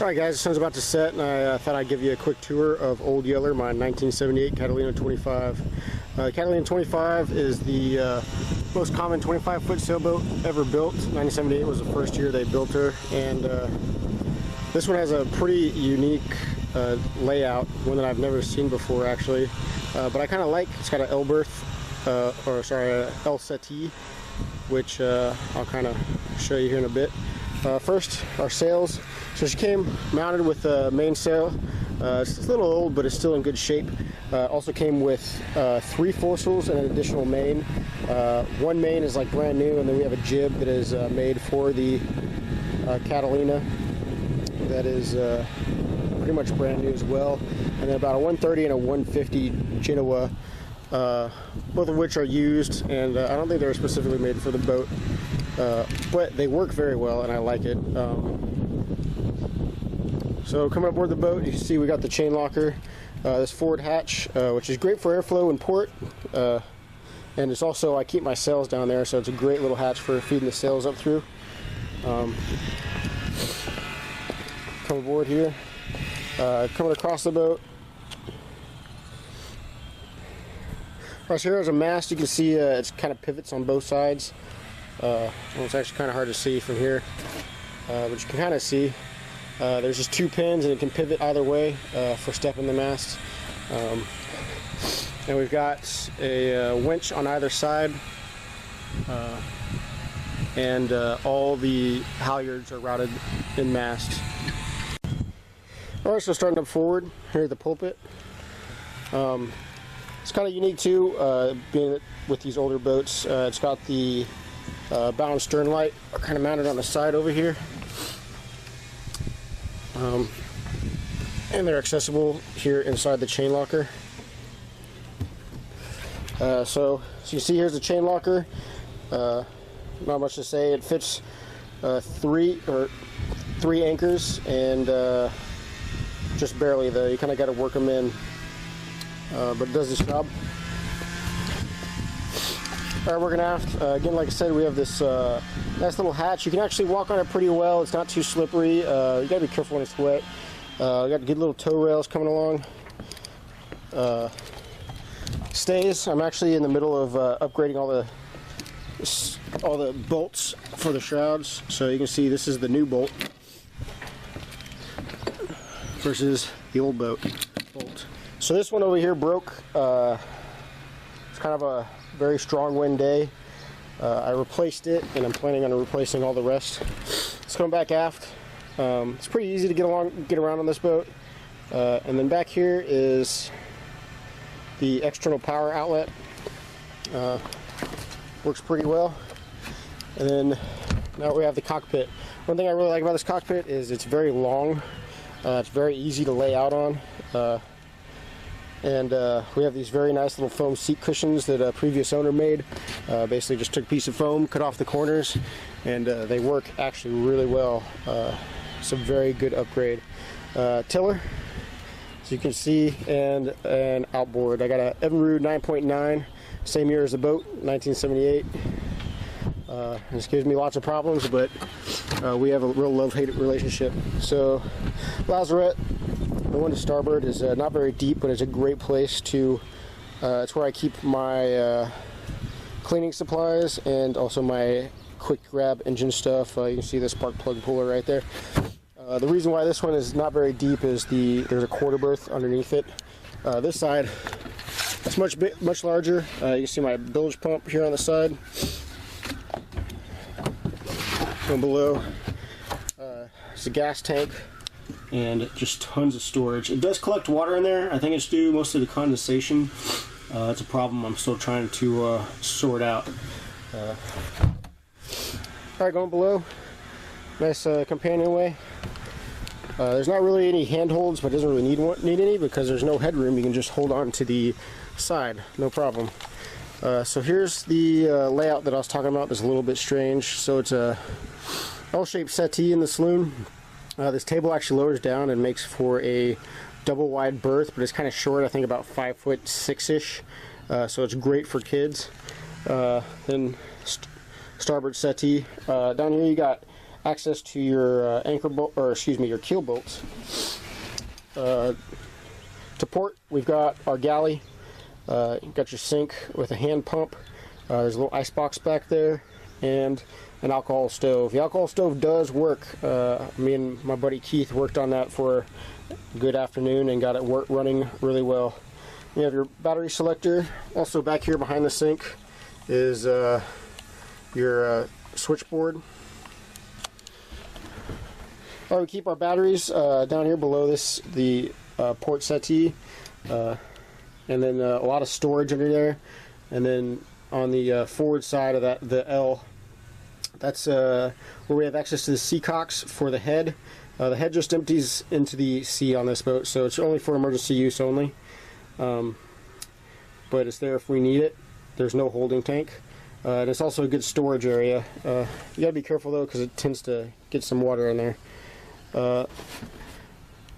Alright guys, the sun's about to set and I thought I'd give you a quick tour of Old Yeller, my 1978 Catalina 25. Catalina 25 is the most common 25-foot sailboat ever built. 1978 was the first year they built her, and this one has a pretty unique layout, one that I've never seen before actually, but I kind of like. It's got an L-berth, L settee, which I'll kind of show you here in a bit. First, our sails. So she came mounted with a mainsail. It's a little old, but it's still in good shape. Also came with 3 foresails and an additional main. One main is like brand new, and then we have a jib that is made for the Catalina. That is pretty much brand new as well. And then about a 130 and a 150 Genoa, both of which are used, and I don't think they were specifically made for the boat. But they work very well and I like it. So coming aboard the boat, you can see we got the chain locker, this forward hatch, which is great for airflow in port, and it's also, I keep my sails down there, so it's a great little hatch for feeding the sails up through. Come aboard here, coming across the boat. Right here is a mast. You can see it's kind of pivots on both sides. Well, it's actually kind of hard to see from here, but you can kind of see there's just 2 pins and it can pivot either way for stepping the mast. And we've got a winch on either side, and all the halyards are routed in mast. Alright, so starting up forward here at the Pulpit. It's kind of unique too, being with these older boats. It's got the bow and stern light are kind of mounted on the side over here, and they're accessible here inside the chain locker. So you see, here's the chain locker. Not much to say. It fits 3 anchors, and just barely though. You kind of got to work them in, but it does the job. Alright, working aft. Again, like I said, we have this nice little hatch. You can actually walk on it pretty well. It's not too slippery. You gotta be careful when it's wet. We got good little tow rails coming along. Stays. I'm actually in the middle of upgrading all the bolts for the shrouds. So you can see this is the new bolt versus the old bolt. So this one over here broke. It's kind of a very strong wind day. I replaced it, and I'm planning on replacing all the rest. Let's come back aft. It's pretty easy to get around on this boat. And then back here is the external power outlet. Works pretty well. And then now we have the cockpit. One thing I really like about this cockpit is it's very long. It's very easy to lay out on. And we have these very nice little foam seat cushions that a previous owner made. Basically just took a piece of foam, cut off the corners, and they work actually really well. It's a very good upgrade. Tiller, as you can see, and an outboard. I got a Evinrude 9.9, same year as the boat, 1978. This gives me lots of problems, but we have a real love-hate relationship. So, lazarette. The one to starboard is not very deep, but it's a great place to, it's where I keep my cleaning supplies and also my quick grab engine stuff. You can see the spark plug puller right there. The reason why this one is not very deep is there's a quarter berth underneath it. This side, it's much larger. You can see my bilge pump here on the side. Going below, it's a gas tank. And just tons of storage. It does collect water in there. I think it's due mostly to condensation. That's a problem I'm still trying to sort out. Alright, going below. Nice companionway. There's not really any handholds, but it doesn't really need any because there's no headroom. You can just hold on to the side, no problem. So here's the layout that I was talking about. That's a little bit strange. So it's a L-shaped settee in the saloon. This table actually lowers down and makes for a double wide berth, but it's kind of short, I think about 5'6" so it's great for kids. Then starboard settee. Down here you got access to your anchor bolt, or excuse me, your keel bolts. To port, we've got our galley. You've got your sink with a hand pump. There's a little ice box back there, and an alcohol stove. The alcohol stove does work. Me and my buddy Keith worked on that for a good afternoon and got it running really well. You have your battery selector. Also back here behind the sink is your switchboard. We keep our batteries down here below the port settee, and then a lot of storage under there. And then on the forward side of that, the L, that's where we have access to the seacocks for the head. The head just empties into the sea on this boat, so it's only for emergency use only. But it's there if we need it. There's no holding tank. And it's also a good storage area. You gotta be careful though, because it tends to get some water in there.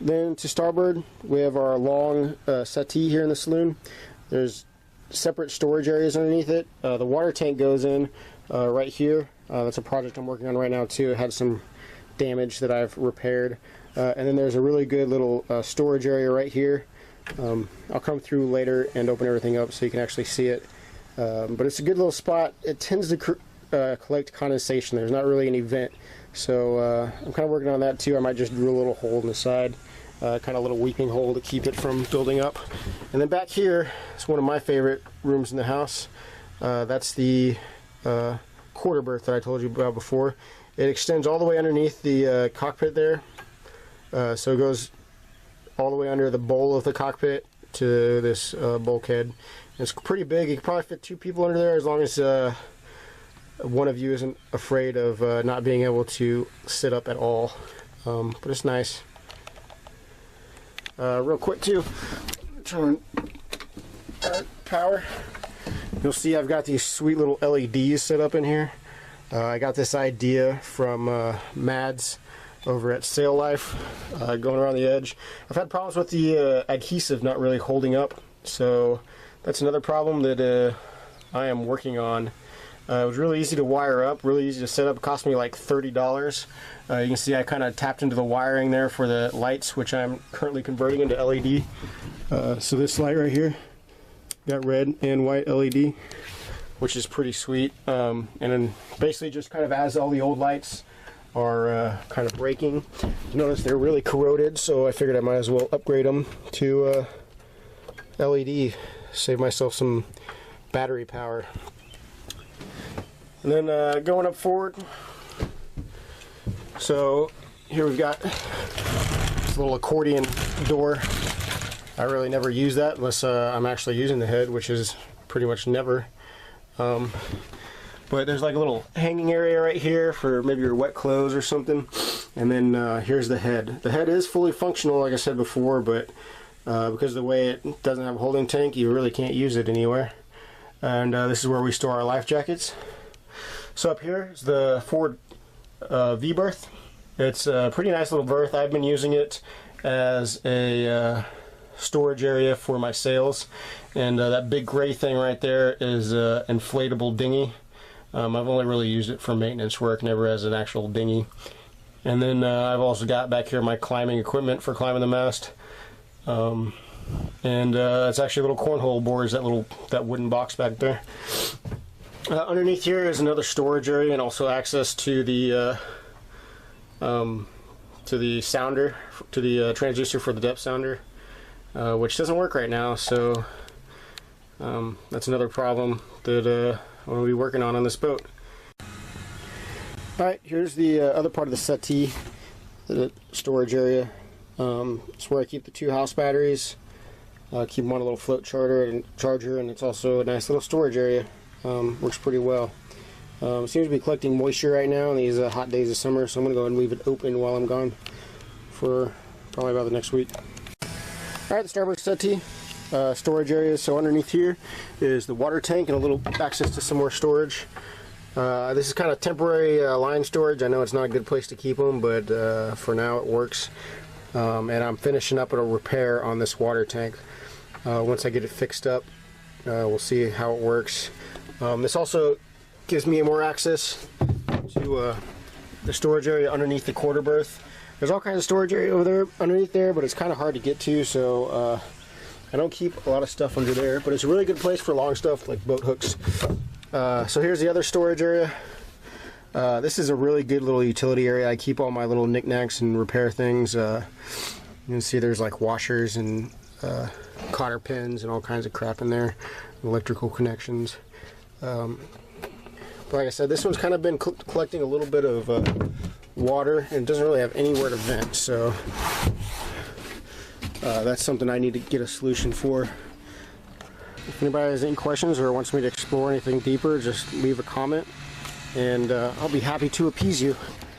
Then to starboard, we have our long settee here in the saloon. There's separate storage areas underneath it. The water tank goes in right here. That's a project I'm working on right now too. It had some damage that I've repaired. And then there's a really good little storage area right here. I'll come through later and open everything up so you can actually see it. But it's a good little spot. It tends to collect condensation. There's not really any vent. So I'm kind of working on that too. I might just drill a little hole in the side, kind of a little weeping hole to keep it from building up. And then back here is one of my favorite rooms in the house. That's the quarter berth that I told you about before. It extends all the way underneath the cockpit there. So it goes all the way under the bowl of the cockpit to this bulkhead. It's pretty big. You can probably fit 2 people under there as long as one of you isn't afraid of not being able to sit up at all. But it's nice. Real quick too, turn power. You'll see I've got these sweet little LEDs set up in here. I got this idea from Mads over at Sail Life, going around the edge. I've had problems with the adhesive not really holding up, so that's another problem that I am working on. It was really easy to wire up, really easy to set up. It cost me like $30. You can see I kind of tapped into the wiring there for the lights, which I'm currently converting into LED. So this light right here, got red and white LED, which is pretty sweet. And then basically just kind of as all the old lights are kind of breaking. Notice they're really corroded, so I figured I might as well upgrade them to LED, save myself some battery power. And then going up forward, so here we've got this little accordion door. I really never use that unless I'm actually using the head, which is pretty much never. But there's like a little hanging area right here for maybe your wet clothes or something. And then here's the head. The head is fully functional, like I said before, but because of the way it doesn't have a holding tank, you really can't use it anywhere. And this is where we store our life jackets. So up here is the forward V-Berth. It's a pretty nice little berth. I've been using it as a storage area for my sails. And that big gray thing right there is an inflatable dinghy. I've only really used it for maintenance work, never as an actual dinghy. And then I've also got back here my climbing equipment for climbing the mast. And it's actually little cornhole boards, that wooden box back there. Underneath here is another storage area and also access to the sounder, to the transducer for the depth sounder, which doesn't work right now. So that's another problem that I'm going to be working on this boat. Alright, here's the other part of the settee, the storage area. It's where I keep the 2 house batteries. Keep them on a little float charger, and it's also a nice little storage area. Works pretty well. It seems to be collecting moisture right now in these hot days of summer, so I'm going to go ahead and leave it open while I'm gone for probably about the next week. Alright, the starboard settee, storage areas. So underneath here is the water tank and a little access to some more storage. This is kind of temporary line storage. I know it's not a good place to keep them, but for now it works. And I'm finishing up a repair on this water tank. Once I get it fixed up, we'll see how it works. This also gives me more access to the storage area underneath the quarter berth. There's all kinds of storage area over there underneath there, but it's kind of hard to get to, so I don't keep a lot of stuff under there, but it's a really good place for long stuff like boat hooks. So here's the other storage area. This is a really good little utility area. I keep all my little knickknacks and repair things. You can see there's like washers and cotter pins and all kinds of crap in there, electrical connections. But like I said, this one's kind of been collecting a little bit of water, and it doesn't really have anywhere to vent, so that's something I need to get a solution for. If anybody has any questions or wants me to explore anything deeper, just leave a comment, and I'll be happy to appease you.